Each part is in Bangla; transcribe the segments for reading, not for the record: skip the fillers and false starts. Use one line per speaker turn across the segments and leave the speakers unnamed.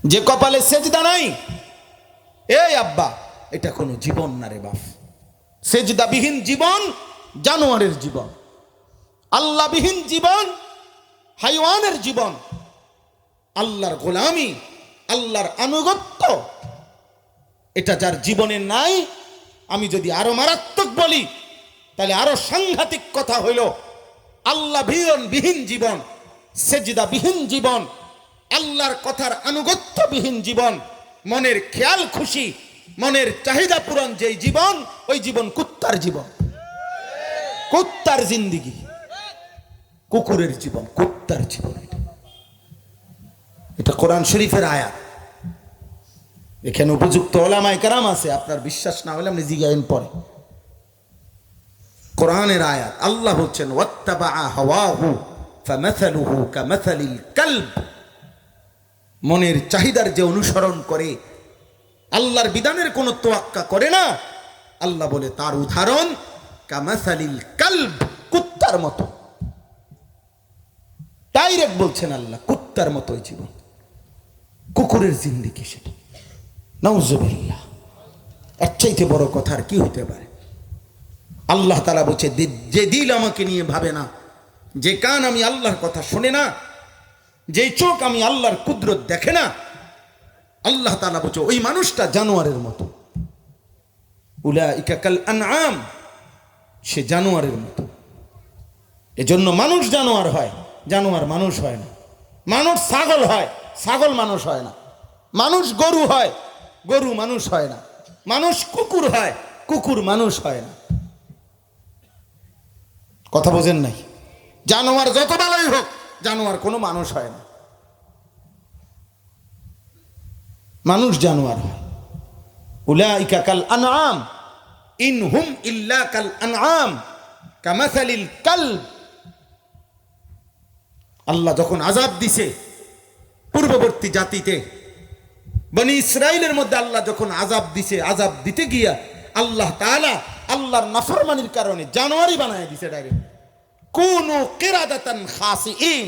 যে কপালে সেজদা নাই, এই আব্বা, এটা কোনো জীবন না রে বাপ। সেজদাবিহীন জীবন জানোয়ারের জীবন, আল্লাহবিহীন জীবন হাইওয়ানের জীবন। আল্লাহর গোলামি, আল্লাহর আনুগত্য, এটা যার জীবনে নাই, আমি যদি আরো মারাত্মক বলি তাহলে আরো সাংঘাতিক কথা হইল, আল্লাহ বিহীন জীবন, সেজদাবিহীন জীবন, আল্লাহর কথার আনুগত্যবিহীন জীবন, মনের খেয়াল খুশি, মনের চাহিদা পূরণ যেই জীবন, ওই জীবন কুত্তার জীবন, কুত্তার জিন্দিগি, কুকুরের জীবন, কুত্তার জীবন। এটা কোরআন শরীফের আয়াত। এখানে উপযুক্ত ওলামায়ে কেরাম আছে, আপনার বিশ্বাস না হলে আপনি জিজ্ঞাসা পরে। কোরআনের আয়াত, আল্লাহ বলছেন ওয়াত্তাবা হাওয়াহু ফামাসালুহু কামাসালিল কালব। মনের চাহিদার যে অনুসরণ করে, আল্লাহর বিধানের কোনো তোয়াক্কা করে না, আল্লাহ বলে তার উদাহরণ কামাসালিল কালব, কুত্তার মতো। ডাইরেক্ট বলছেন আল্লাহ, কুত্তার মতোই জীবন, কুকুরের জিন্দেগি সেটা। নাউজুবিল্লাহ, এর চাইতে বড় কথা আর কি হইতে পারে? আল্লাহ তাআলা বলছে, যে দিল আমাকে নিয়ে ভাবে না, যে কান আমি আল্লাহর কথা শুনে না, যে চোখ আমি আল্লাহর কুদরত দেখে না, আল্লাহ তাআলা বলছে ওই মানুষটা জানোয়ারের মতো। উলাইকা কাল আনআম, সে জানোয়ারের মতো। এজন্য মানুষ জানোয়ার হয়, জানোয়ার মানুষ হয় না। মানুষ ছাগল হয়, ছাগল মানুষ হয় না। মানুষ গরু হয়, গরু মানুষ হয় না। মানুষ কুকুর হয়, কুকুর মানুষ হয় না। কথা বোঝেন নাই? জানোয়ার যত ভালোই হোক, জানোয়ার কোনো মানুষ হয় না। মানুষ জানোয়ার হয়। উলাইকা কাল আনআম ইন হুম ইল্লা কাল আনআম কামাসালিল কালব। আল্লাহ যখন আযাব দিছে পূর্ববর্তী জাতিতে, বনি ইসরাইলের মধ্যে আল্লাহ যখন আযাব দিছে, আযাব দিতে গিয়া আল্লাহ তাআলা আল্লাহর নাফরমানির কারণে জানোয়ারই বানায় দিছে ডাইরেক্ট। কুনু কিরাদাতান খাসিইন।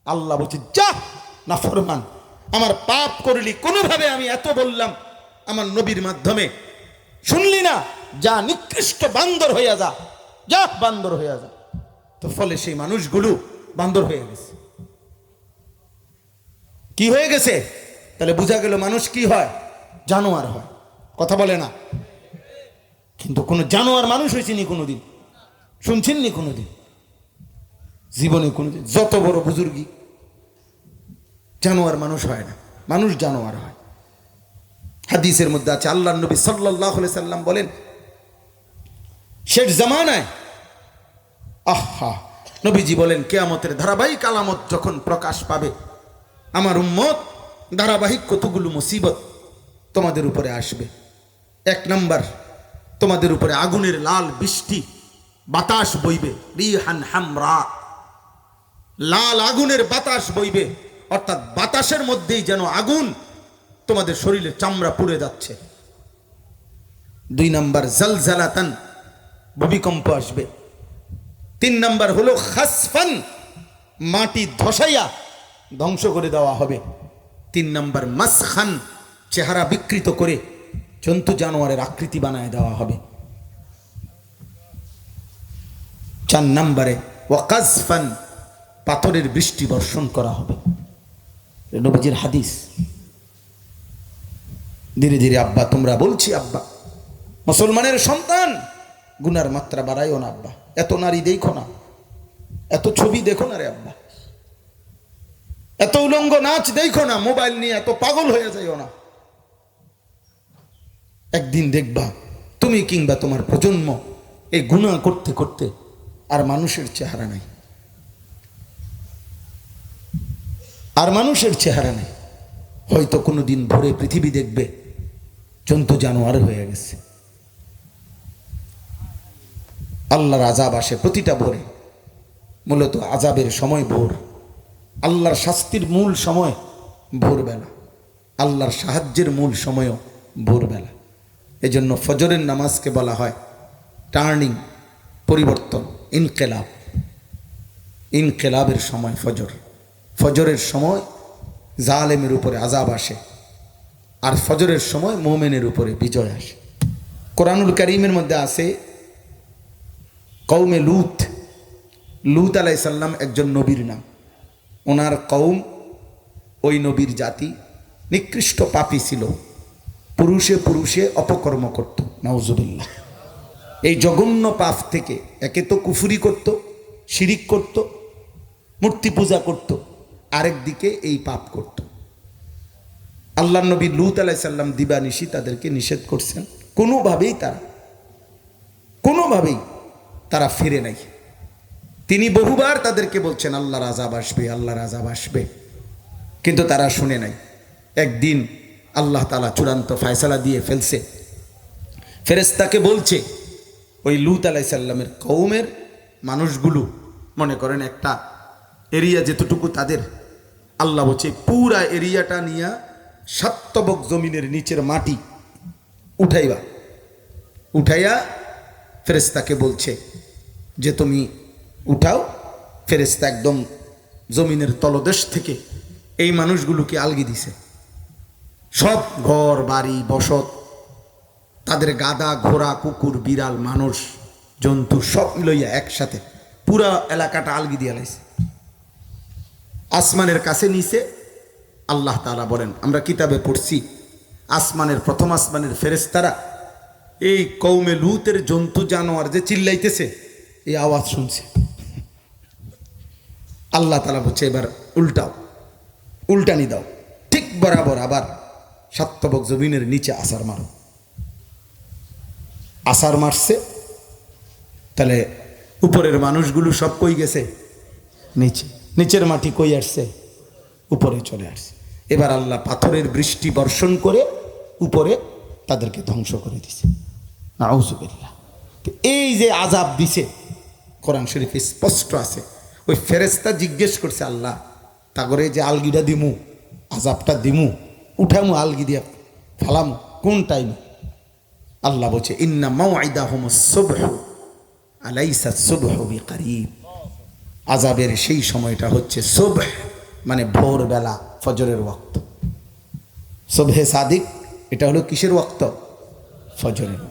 আল্লাহ বলছে, যা নাফরমান, আমার পাপ করলি, কোনোভাবে আমি এত বললাম আমার নবীর মাধ্যমে, শুনলি না, যা নিকৃষ্ট বান্দর হইয়া যা, যা বান্দর হইয়া যা। তো ফলে সেই মানুষগুলো বান্দর হয়ে গেছে। কি হয়ে গেছে? তাহলে বোঝা গেল মানুষ কি হয়? জানোয়ার হয়। কথা বলে না? কিন্তু কোন জানোয়ার মানুষ হয়েছে নি কোনোদিন? শুনছেন নি কোনোদিন? জীবনে কোনোদিন? যত বড় বুজুর্গি, জানোয়ার মানুষ হয় না, মানুষ জানোয়ার হয়। হাদিসের মধ্যে আছে, আল্লাহর নবী সাল্লাল্লাহু আলাইহি সাল্লাম বলেন, শেষ জামানায়, আহা, নবীজি বলেন, কিয়ামতের ধারাবাহিক আলামত যখন প্রকাশ পাবে, আমার উম্মত ধারাবাহিক কতগুলো মুসিবত তোমাদের উপরে আসবে। এক নাম্বার, তোমাদের উপরে আগুনের লাল বৃষ্টি, বাতাস বইবে, রিহান হামরা, লাল আগুনের বাতাস বইবে, অর্থাৎ বাতাসের মধ্যেই যেন আগুন, তোমাদের শরীরে চামড়া পুড়ে যাচ্ছে। দুই নাম্বার, জালজালাতান, ভূমিকম্প আসবে। তিন নাম্বার হলো খাসফান, মাটি ধসাইয়া ধ্বংস করে দেওয়া হবে। তিন নাম্বার মাসখান, চেহারা বিকৃত করে জন্তু জানোয়ারের আকৃতি বানায় দেওয়া হবে। চার নাম্বারে ওয়াকাজফান, পাথরের বৃষ্টি বর্ষণ করা হবে। নবীজির হাদিস। ধীরে ধীরে আব্বা, তোমরা বলছি আব্বা, মুসলমানের সন্তান, গুনার মাত্রা বাড়াইও না আব্বা, এত নারী দেখো না, এত ছবি দেখো না রে আব্বা, এত উলঙ্গ নাচ দেখো না, মোবাইল নিয়ে এত পাগল হয়ে যাইও না। একদিন দেখবা তুমি কিংবা তোমার প্রজন্ম এই গুনাহ করতে করতে আর মানুষের চেহারা নাই, আর মানুষের চেহারা নেই। হয়তো কোনোদিন ভোরে পৃথিবী দেখবে জন্তু জানোয়ার হয়ে গেছে। আল্লাহর আযাব আসে প্রতিটা ভোরে। মূলত আযাবের সময় ভোর, আল্লাহর শাস্তির মূল সময় ভোরবেলা, আল্লাহর সাহায্যের মূল সময়ও ভোরবেলা। এজন্য ফজরের নামাজকে বলা হয় টার্নিং, পরিবর্তন, ইনকিলাব। ইনকিলাবের সময় ফজর, ফজরের সময় জালেমের উপরে আযাব আসে, আর ফজরের সময় মুমিনের উপরে বিজয় আসে। কোরআনুল কারীমের মধ্যে আছে কওমে লূত, লূত আলাইহিস সালাম একজন নবীর নাম। ওনার কওম, ওই নবীর জাতি নিকৃষ্ট পাপী ছিল, পুরুষে পুরুষে অপকর্ম করত, নাউজুবিল্লাহ। এই জঘন্য পাপ থেকে একে তো কুফরি করত, শিরিক করত, মূর্তি পূজা করত, আরেক দিকে এই পাপ করত। আল্লাহ নবী লূত আলাইহিস সালাম দিবানিশি তাদেরকে নিষেধ করছেন, কোনোভাবেই তারা ফিরে নাই। তিনি বহুবার তাদেরকে বলছেন আল্লাহর আযাব আসবে, আল্লাহর আযাব আসবে, কিন্তু তারা শুনে নাই। একদিন আল্লাহ তাআলা চূড়ান্ত ফয়সালা দিয়ে ফেলছে, ফেরেশতাকে বলছে ওই লূত আলাইহিস সালামের কওমের মানুষগুলো, মনে করেন একটা এরিয়া যেতটুকু তাদের, আল্লাহ বলছে পুরা এরিয়াটা নিয়ে 7 তবক জমিনের নিচের মাটি উঠাইয়া ফেরেশতাকে বলছে যে তুমি উঠাও। ফেরেশতা একদম জমিনের তলদেশ থেকে এই মানুষগুলোকে আলগি দিছে, সব ঘর বাড়ি বসত, তাদের গাদা ঘোড়া কুকুর বিড়াল মানুষ জন্তু সব লইয়া একসাথে পুরা এলাকাটা আলগি দিয়া লাইছে। আসমানের কাছে নিচে আল্লাহ তাআলা বলেন, আমরা কিতাবে পড়ছি, আসমানের প্রথম আসমানের ফেরেশতারা এই কওমে লূতের জন্তু জানোয়ার যে চিল্লাইতেছে এই আওয়াজ শুনছে। আল্লাহ তাআলা বলছে এবার উল্টানি দাও, ঠিক বরাবর আবার 7 তবক জমিনের নিচে আসার মারো। আসার মারছে, তাহলে উপরের মানুষগুলো সব কই গেছে? নিচের মাটি কই আসছে? উপরে চলে আসছে। এবার আল্লাহ পাথরের বৃষ্টি বর্ষণ করে উপরে তাদেরকে ধ্বংস করে দিছে, নাউজুবিল্লাহ। এই যে আযাব দিছে কোরআন শরীফে স্পষ্ট আছে। ওই ফেরেশতা জিজ্ঞেস করছে আল্লাহ, তাগরে যে আলগিটা দিমু, আযাবটা দিমু, উঠামু আলগি দিয়া ফালামু, কোন টাইমে? আল্লাহ বলছে ইন্না মাউইদাহুমুস সুবহ আলাইসা সুবহু বিকারীব। আযাবের সেই সময়টা হচ্ছে সুবহ, মানে ভোরবেলা, ফজরের ওয়াক্ত। সুবহে সাদিক এটা হলো কিসের ওয়াক্ত? ফজরের।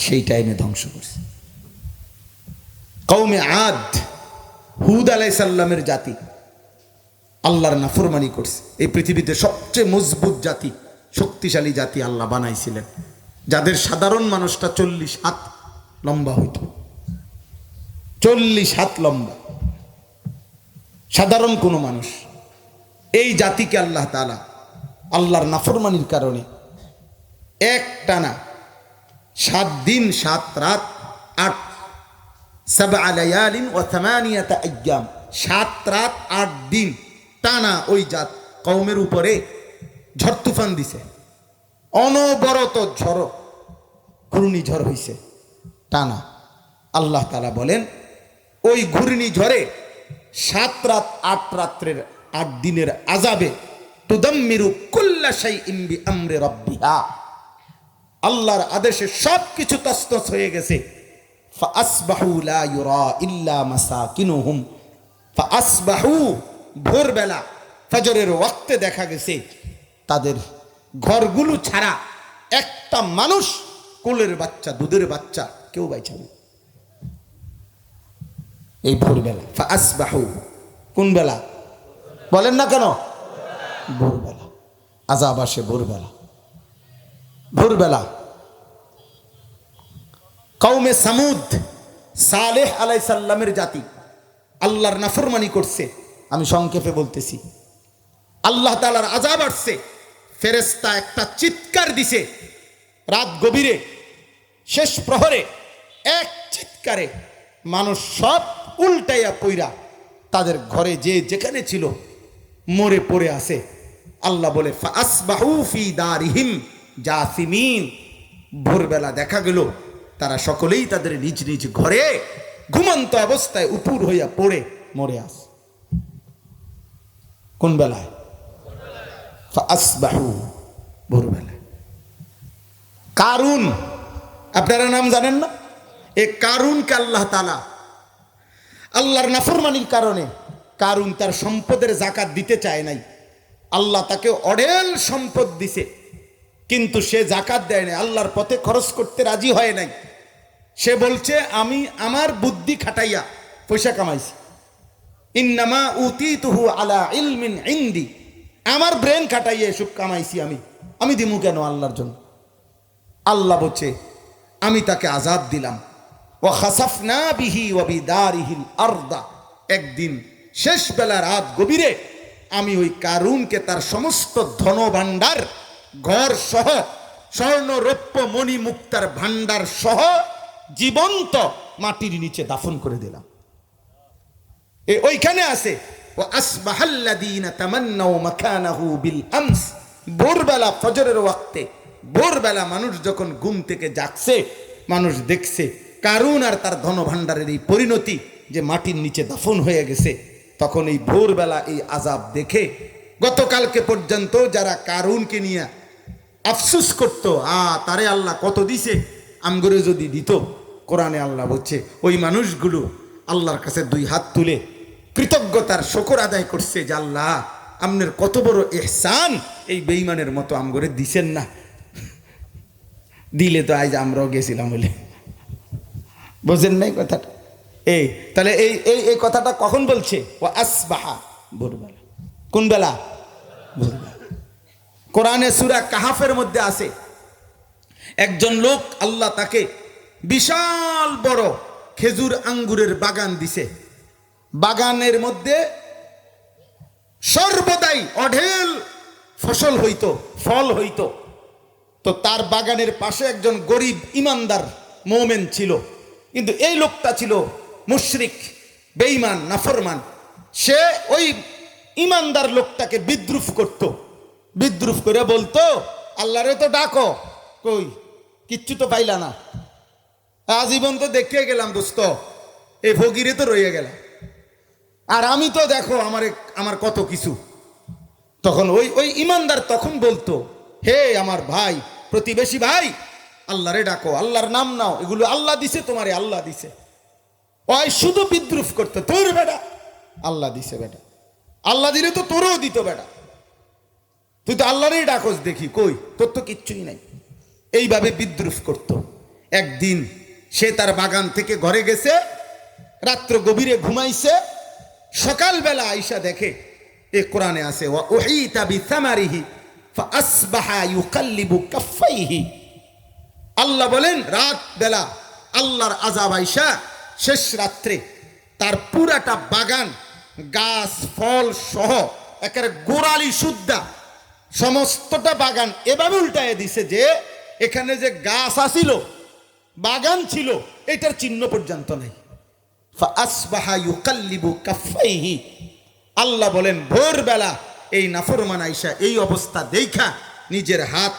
সেই টাইমে ধ্বংস করছে। কওমে আদ, হুদ আলাইহিস সালামের জাতি আল্লাহর নাফরমানি করছে। এই পৃথিবীতে সবচেয়ে মজবুত জাতি, শক্তিশালী জাতি আল্লাহ বানাইছিলেন, যাদের সাধারণ মানুষটা 40 হাত লম্বা হইত। 40 হাত লম্বা সাধারণ কোনো মানুষ। এই জাতিকে আল্লাহ তাআলা আল্লাহর নাফরমানির কারণে একটানা 7 দিন 7 রাত 7 লায়ালিন ওয়া 8 আইয়াম, 7 রাত 8 দিন টানা ওই জাত কওমের উপরে ঝড় তুফান দিছে। অনবরত ঝড়, ঘূর্ণিঝড় হইছে টানা। আল্লাহ তাআলা বলেন ওই ঘূর্ণিঝড়ে 7 রাত 8 রাত্রের 8 দিনের আযাবে তুদাম্মিরু কুল্লা শাইইন বিআমরি রাব্বিহা, আল্লাহর আদেশে সবকিছু তছনছ হয়ে গেছে। ফাআসবাহু লা ইউরা ইল্লা মাসাকিনুহুম, ফাআসবাহু ভোরবেলা ফজরের ওয়াক্তে দেখা গেছে তাদের ঘরগুলো ছাড়া একটা মানুষ, কোলের বাচ্চা দুধের বাচ্চা কেউ বাইচা নেই। এই ভোরবেলা ফাআসবাহু, কোন বেলা বলেন না কেন? ভোরবেলা আযাব আসে, ভোরবেলা। কওমে সামুদ, সালেহ আলাইহিস সালামের জাতি আল্লাহর নাফরমানি করছে। আমি সংক্ষেপে বলতেছি, আল্লাহ তাআলার আযাব আসছে। ফেরেশতা একটা চিৎকার দিছে রাত গভীরে, শেষ প্রহরে, এক চিৎকারে মানুষ সব উল্টাইয়া পইরা তাদের ঘরে যে যেখানে ছিল মরে পড়ে আছে। আল্লাহ বলে ফাআসবাহু ফি দারিহিম জাসিমিন, ভোরবেলা দেখা গেল তারা সকলেই তাদের নিজ নিজ ঘরে ঘুমন্ত অবস্থায় উপুর হইয়া পড়ে মরে আছে। কোন বেলায়? ফাআসবাহু, ভোরবেলা। কারুন, আপনারা নাম জানেন না? এই কারুনকে আল্লাহ তাআলা আল্লাহর নাফরমানির কারণে, কারুন তার সম্পদের যাকাত দিতে চায় নাই। আল্লাহ তাকে অঢেল সম্পদ দিছে, কিন্তু সে জাকাত দেয় নাই, আল্লাহর পথে খরচ করতে রাজি হয় নাই। সে বলছে আমি আমার বুদ্ধি খাটাইয়া পয়সা কামাইছি, ইন্নামা উতীতুহু আলা ইলমিন ইনদি, আমার ব্রেন খাটাইয়া এসব কামাইছি, আমি দিমু কেন আল্লাহর জন্য? আল্লাহ বলছে আমি তাকে আযাব দিলাম। ওয়া খাসাফনা বিহি ওয়া বিদারিহিল আরদা, একদিন শেষ বেলা রাত গভীরে আমি ওই কারুনকে তার সমস্ত ধনভাণ্ডার, ঘর সহ, স্বর্ণ রৌপ্য মণি মুক্তার ভাণ্ডার সহ জীবন্ত মাটির নিচে দাফন করে দিলাম। ওইখানে আছে ওয়া আসবাহাল্লাযীনা তামান্নাউ মাকানাহু বিল আমস, ভোরবেলা ফজরের ওয়াক্তে, ভোরবেলা মানুষ যখন ঘুম থেকে জাগছে, মানুষ দেখছে কারুন আর তার ধনভাণ্ডারের এই পরিণতি যে মাটির নিচে দাফন হয়ে গেছে। তখন এই ভোরবেলা এই আযাব দেখে গতকালকে পর্যন্ত যারা কারুনকে নিয়ে আফসুস করতো, তারে আল্লাহ কত দিছে, আমগরে যদি দিত, কোরআনে আল্লাহ বলছে ওই মানুষগুলো আল্লাহর কাছে দুই হাত তুলে কৃতজ্ঞতার শুকর আদায় করছে যে আল্লাহ আপনার কত বড় ইহসান, এই বেঈমানের মতো আমগরে দিছেন না, দিলে তো আজ আমরাও গেছিলাম বলে। বোঝেন নাই কথাটা? তাহলে এই কথাটা কখন বলছে? ও আসবাহা, ভোরবেলা। কোন বেলা? ভোরবেলা। কোরআনে সূরা কাহাফের মধ্যে আছে একজন লোক, আল্লাহ তাকে বিশাল বড় খেজুর আঙ্গুরের বাগান দিছে, বাগানের মধ্যে সর্বদাই অঢেল ফসল হইতো, ফল হইতো। তো তার বাগানের পাশে একজন গরিব ইমানদার মোমেন ছিল, কিন্তু এই লোকটা ছিল মুশরিক, বেঈমান, নাফরমান। সে ওই ইমানদার লোকটাকে বিদ্রুপ করত, বিদ্রুপ করে বলতো আল্লাহরে তো ডাকো, কই কিচ্ছু তো পাইলা না, আজীবন তো দেখে গেলাম দোস্ত, এই ফকিরে তো রয়ে গেলাম, আর আমি তো দেখো আমার কত কিছু। তখন ওই ইমানদার তখন বলতো, হে আমার ভাই, প্রতিবেশী ভাই, আল্লাহরে ডাকো, আল্লাহর নাম নাও, এগুলো আল্লাহ দিছে তোমারে, আল্লাহ দিছে। ওই শুধু বিদ্রুপ করতো, তোর বেটা আল্লাহ দিছে, বেটা আল্লাহ দিলে তো তোরও দিত, বেটা তুই তো আল্লাহরই ডাকোস দেখি, কই তোর তো কিচ্ছুই নাই। এইভাবে বিদ্রুপ করত। একদিন সে তার বাগান থেকে ঘরে গেছে, রাত্র গভীরে ঘুমাইছে, সকালবেলা আইসা দেখে, এ কোরআনে আছে ওয়া উহিতা বিসামারিহি ফাআসবাহা ইউকাল্লিবু কাফাইহি। আল্লাহ বলেন রাত বেলা আল্লাহর আযাব আইসা শেষ রাত্রে তার পুরাটা বাগান, গাছ ফল সহ একেবারে গোড়ালি সুদ্ধা সমস্তটা বাগান এভাবে উল্টায় দিছে যে এখানে যে গাছ আছিল, বাগান ছিল, এটার চিহ্ন পর্যন্ত নাই। ফাআসবাহা ইউকাল্লিবু কাফাইহি। আল্লাহ বলেন ভোরবেলা এই নাফরমান আইসা এই অবস্থা দেখা নিজের হাত,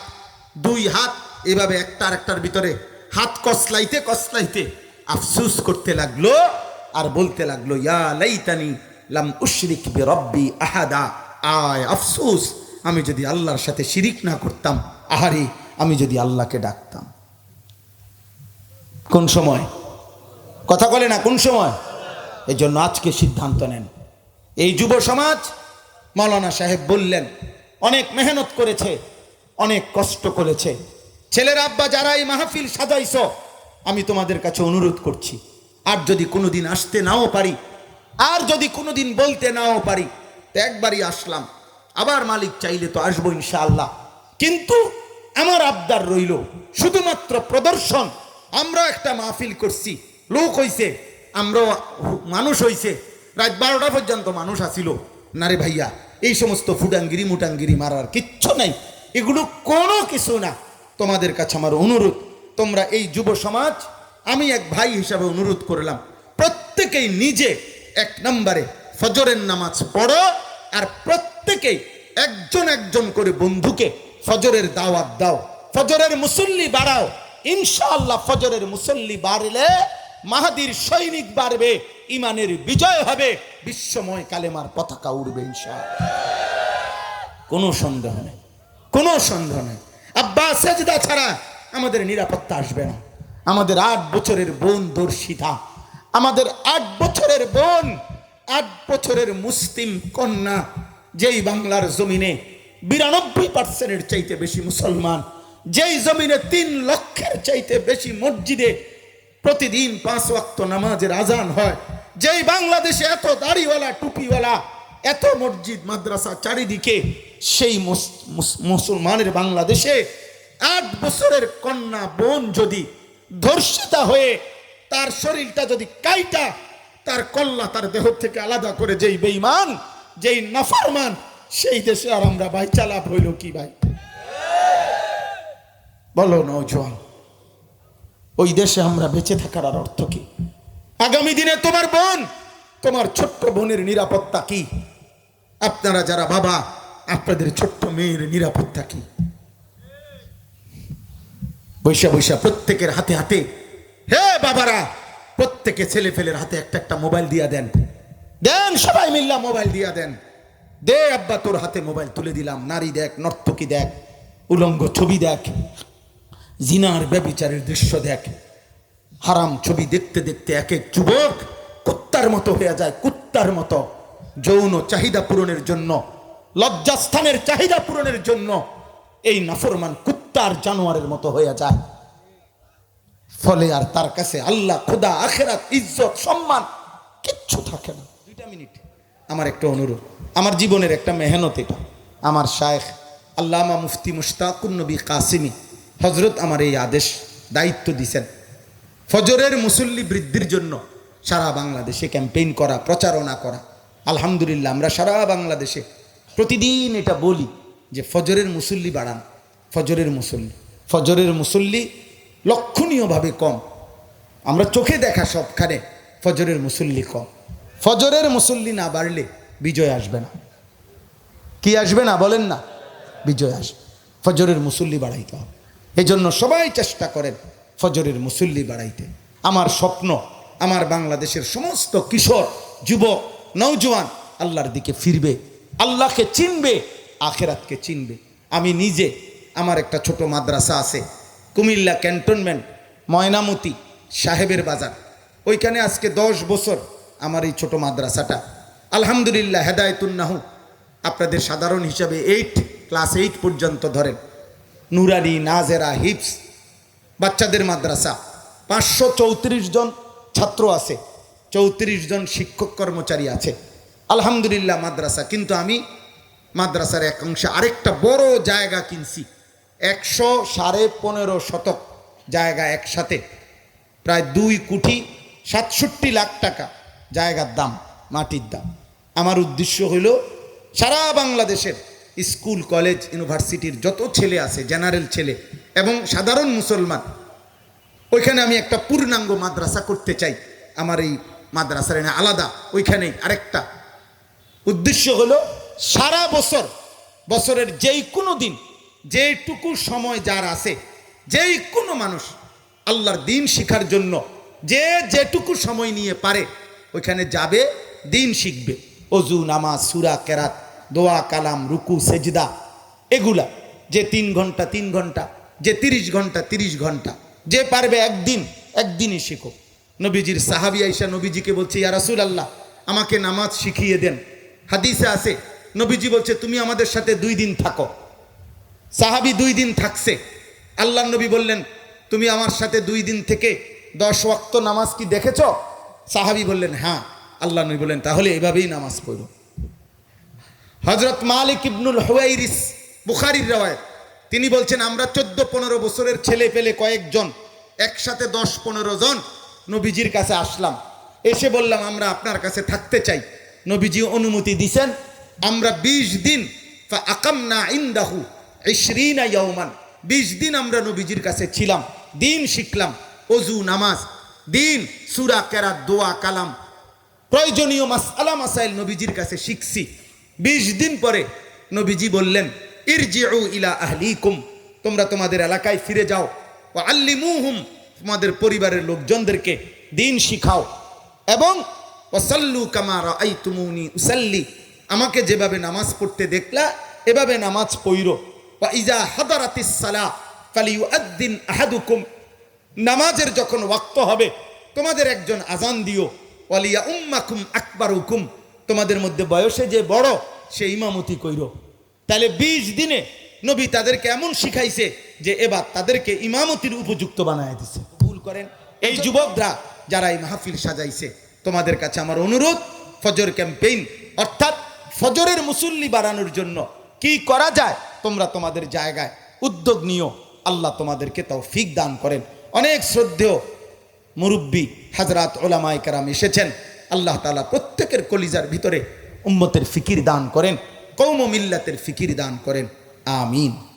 দুই হাত এভাবে একটা আরেকটার ভিতরে হাত কসলাইতে কসলাইতে আফসুস করতে লাগলো, আর বলতে লাগলো ইয়া লাইতানি লাম উশরিক বিরব্বি আহাদা, আয় আফসুস, আমি যদি আল্লাহর সাথে শিরিক না করতাম, আহারে আমি যদি আল্লাহকে ডাকতাম। কোন সময়? কথা বলে না, কোন সময়? এই জন্য আজকে সিদ্ধান্ত নেন। এই যুব সমাজ, মাওলানা সাহেব বললেন, অনেক মেহনত করেছে, অনেক কষ্ট করেছে। ছেলের আব্বা যারা এই মাহফিল সাজাইছ, আমি তোমাদের কাছে অনুরোধ করছি, আর যদি কোনোদিন আসতে নাও পারি, আর যদি কোনোদিন বলতে নাও পারি, তো একবারই আসলাম, আবার মালিক চাইলে তো আসবো ইনশাআল্লাহ। কিন্তু আমার আবদার রইল, শুধুমাত্র প্রদর্শন। আমরা একটা মাহফিল করছি, লোক হইছে, আমরাও মানুষ হইছে, রাত 12টা পর্যন্ত মানুষ আসিল না রে ভাইয়া। এই সমস্ত ফুটাঙ্গিরি মুটাঙ্গিরি মারার কিচ্ছু নাই, এগুলো কোনো কিছু না। তোমাদের কাছে আমার অনুরোধ, তোমরা এই যুব সমাজ, আমি এক ভাই হিসাবে অনুরোধ করলাম, প্রত্যেকেই নিজে এক নম্বরে ফজরের নামাজ পড়ো, আর প্রত্যেকেই একজন একজন করে বন্ধুকে ফজরের দাওয়াত দাও, ফজরের মুসল্লি বাড়াও। ইনশাআল্লাহ ফজরের মুসল্লি বাড়লে মাহাদির সৈনিক বাড়বে, ইমানের বিজয় হবে, বিশ্বময় কালেমার পতাকা উড়বে ইনশাআল্লাহ। কোনো সন্দেহ নেই, কোনো সন্দেহ নেই। আব্বা সেজদা ছাড়া আমাদের নিরাপত্তা আসবে না। আমাদের 8 বছরের বোন দর্শিতা, আমাদের 8 বছরের বোন, 8 বছরের মুসলিম কন্যা, যেই বাংলার জমিনে 92% চাইতে বেশি মুসলমান, যেই জমিনে 3 লক্ষের চাইতে বেশি মসজিদে প্রতিদিন 5 ওয়াক্ত নামাজের আজান হয়, যেই বাংলাদেশে এত দাড়িওয়ালা টুপিওয়ালা, এত মসজিদ মাদ্রাসা চারিদিকে, সেই মুসলমানের বাংলাদেশে 8 বছরের কন্যা বোন যদি ধর্ষিতা হয়ে তার শরীরটা যদি কাইটা তার কল্লা তার দেহ থেকে আলাদা করে যেই বেঈমান, যেই নাফরমান, সেই দেশে আর আমরা ভাই চালাপ হইল কি ভাই? বলো নওজোয়ান, ওই দেশে আমরা বেঁচে থাকার আর অর্থ কি? আগামী দিনে তোমার বোন, তোমার ছোট্ট বোনের নিরাপত্তা কি? আপনারা যারা বাবা, আপনাদের ছোট্ট মেয়ের নিরাপত্তা কি? বৈশা বৈশা প্রত্যেকের হাতে হাতে, হে বাবারা, প্রত্যেকে ছেলে ফেলের হাতে একটা একটা মোবাইল দিয়া দেন, দেন সবাই মিল্লা মোবাইল দিয়া দেন। দে আব্বা তোর হাতে মোবাইল তুলে দিলাম, নারী দেখ, নর্তকী দেখ, উলঙ্গ ছবি দেখ, জিনার ব্যভিচারের দৃশ্য দেখ। হারাম ছবি দেখতে দেখতে এক এক যুবক কুত্তার মতো হয়ে যায়, কুত্তার মতো। যৌন চাহিদা পূরণের জন্য, লজ্জাস্থানের চাহিদা পূরণের জন্য এই নাফরমান কুত্তার জানোয়ারের মতো হয়ে যায়। ফলে আর তার কাছে আল্লাহ, খোদা, আখেরাত, ইজ্জত, সম্মান কিচ্ছু থাকে না। 2 মিনিট আমার একটা অনুরোধ, আমার জীবনের একটা মেহনত এটা। আমার শায়েখ আল্লামা মুফতি মুশতাকুন নবী কাসিমি হজরত আমার এই আদেশ দায়িত্ব দিছেন, ফজরের মুসল্লি বৃদ্ধির জন্য সারা বাংলাদেশে ক্যাম্পেইন করা, প্রচারণা করা। আলহামদুলিল্লাহ, আমরা সারা বাংলাদেশে প্রতিদিন এটা বলি যে ফজরের মুসল্লি বাড়ান, ফজরের মুসল্লি লক্ষণীয়ভাবে কম। আমরা চোখে দেখা সবখানে ফজরের মুসল্লি কম। ফজরের মুসল্লি না বাড়লে বিজয় আসবে না। কি আসবে না বলেন না? বিজয় আসবে। ফজরের মুসল্লি বাড়াইতে হবে। এই জন্য সবাই চেষ্টা করেন ফজরের মুসল্লি বাড়াইতে। আমার স্বপ্ন, আমার বাংলাদেশের সমস্ত কিশোর, যুবক, নওজোয়ান আল্লাহর দিকে ফিরবে, আল্লাহকে চিনবে, আখেরাতকে চিনবে। আমি নিজে, আমার একটা ছোট মাদ্রাসা আছে কুমিল্লা ক্যান্টনমেন্ট, ময়নামতি সাহেবের বাজার, ওইখানে আজকে 10 বছর আমার এই ছোট মাদ্রাসাটা। আলহামদুলিল্লাহ, হেদায়েতুন্নাহু আপনাদের সাধারণ হিসাবে ক্লাস 8 পর্যন্ত ধরেন, নুরানি, নাজেরা, হিপস বাচ্চাদের মাদ্রাসা। 534 জন ছাত্র আছে, 34 জন শিক্ষক কর্মচারী আছে। আলহামদুলিল্লাহ মাদ্রাসা। কিন্তু আমি মাদ্রাসার এক অংশে আরেকটা বড় জায়গা কিনছি, 115.5 শতক জায়গা, একসাথে প্রায় 2,67 লাখ টাকা জায়গার দাম, মাটির দাম। আমার উদ্দেশ্য হইল সারা বাংলাদেশের স্কুল, কলেজ, ইউনিভার্সিটির যত ছেলে আছে, জেনারেল ছেলে এবং সাধারণ মুসলমান, ওইখানে আমি একটা পূর্ণাঙ্গ মাদ্রাসা করতে চাই। আমার এই মাদ্রাসার এনে আলাদা, ওইখানেই আরেকটা উদ্দেশ্য হলো সারা বছরের যেই কোনো দিন, যেটুকু সময় যার আছে, যেই কোনো মানুষ আল্লাহর দিন শিখার জন্য যে যেটুকু সময় নিয়ে পারে ওইখানে যাবে, দিন শিখবে। অজু, নামাজ, সূরা, কেরাত, দোয়া, কালাম, রুকু, সেজদা, এগুলা যে 3 ঘন্টা 3 ঘন্টা, যে 30 ঘন্টা 30 ঘন্টা, যে পারবে একদিনই শিখো। নবীজির সাহাবী আয়েশা নবীজিকে বলছে, ইয়া রাসূলুল্লাহ, আমাকে নামাজ শিখিয়ে দেন। হাদিসে আছে, নবীজি বলছে, তুমি আমাদের সাথে 2 দিন থাকো। সাহাবী 2 দিন থাকছে। আল্লাহ নবী বললেন, তুমি আমার সাথে 2 দিন থেকে 10 ওয়াক্ত নামাজ কি দেখেছ? সাহাবী বললেন, হ্যাঁ। আল্লাহ নবী বললেন, তাহলে এভাবেই নামাজ পড়ো। হযরত মালিক ইবনুল হুয়াইরিস, বুখারীর রওয়ায়াত, তিনি বলছেন, আমরা 14-15 বছরের ছেলে পেলে কয়েকজন একসাথে 10-15 জন নবীজির কাছে আসলাম। এসে বললাম, আমরা আপনার কাছে থাকতে চাই। নবীজি অনুমতি দিছেন। আমরা 20 দিন ফাআকামনা ইনদাহু 20 ইয়াওমান, 20 দিন আমরা নবীজির কাছে ছিলাম, দিন শিখলাম। অজু, নামাজ, দিন, সূরা, কেরাত, দোয়া, কালাম, প্রয়োজনীয় মাসআলা মাসাইল নবীজির কাছে শিখছি। 20 দিন পরে নবীজি বললেন, ইরজিউ ইলা আহলিকুম, তোমরা তোমাদের এলাকায় ফিরে যাও। ওয়া আল্লিমুহুম, তোমাদের পরিবারের লোকজনদেরকে দিন শিখাও। এবং ওয়াসাল্লু কামা রাআইতুমুনি উসাল্লি, আমাকে যেভাবে নামাজ পড়তে দেখলা এভাবে নামাজ পড়ো। ওয়া ইজা হাদারাতিস সালাহ ফালিউআদ্দিন আহাদুকুম, নামাজের যখন ওয়াক্ত হবে তোমাদের একজন আজান দিও। ওয়ালিয়া উম্মাকুম আকবারুকুম, তোমাদের মধ্যে বয়সে যে বড় সে ইমামতি কইর। তাহলে 20 দিনে নবী তাদেরকে এমন শিখাইছে যে এবার তাদেরকে ইমামতির উপযুক্ত বানায় দিছে। ভুল করেন এই যুবকরা যারা এই মাহফিল সাজাইছে, তোমাদের কাছে আমার অনুরোধ, ফজর ক্যাম্পেইন অর্থাৎ ফজরের মুসল্লি বাড়ানোর জন্য কি করা যায় তোমরা তোমাদের জায়গায় উদ্যোগ নিও। আল্লাহ তোমাদেরকে তৌফিক দান করেন। অনেক শ্রদ্ধেয় মুরব্বী হাজরাত ওলামায়ে কেরাম এসেছেন। আল্লাহ তাআলা প্রত্যেকের কলিজার ভিতরে উম্মতের ফিকির দান করেন, কওম ও মিল্লাতের ফিকির দান করেন। আমিন।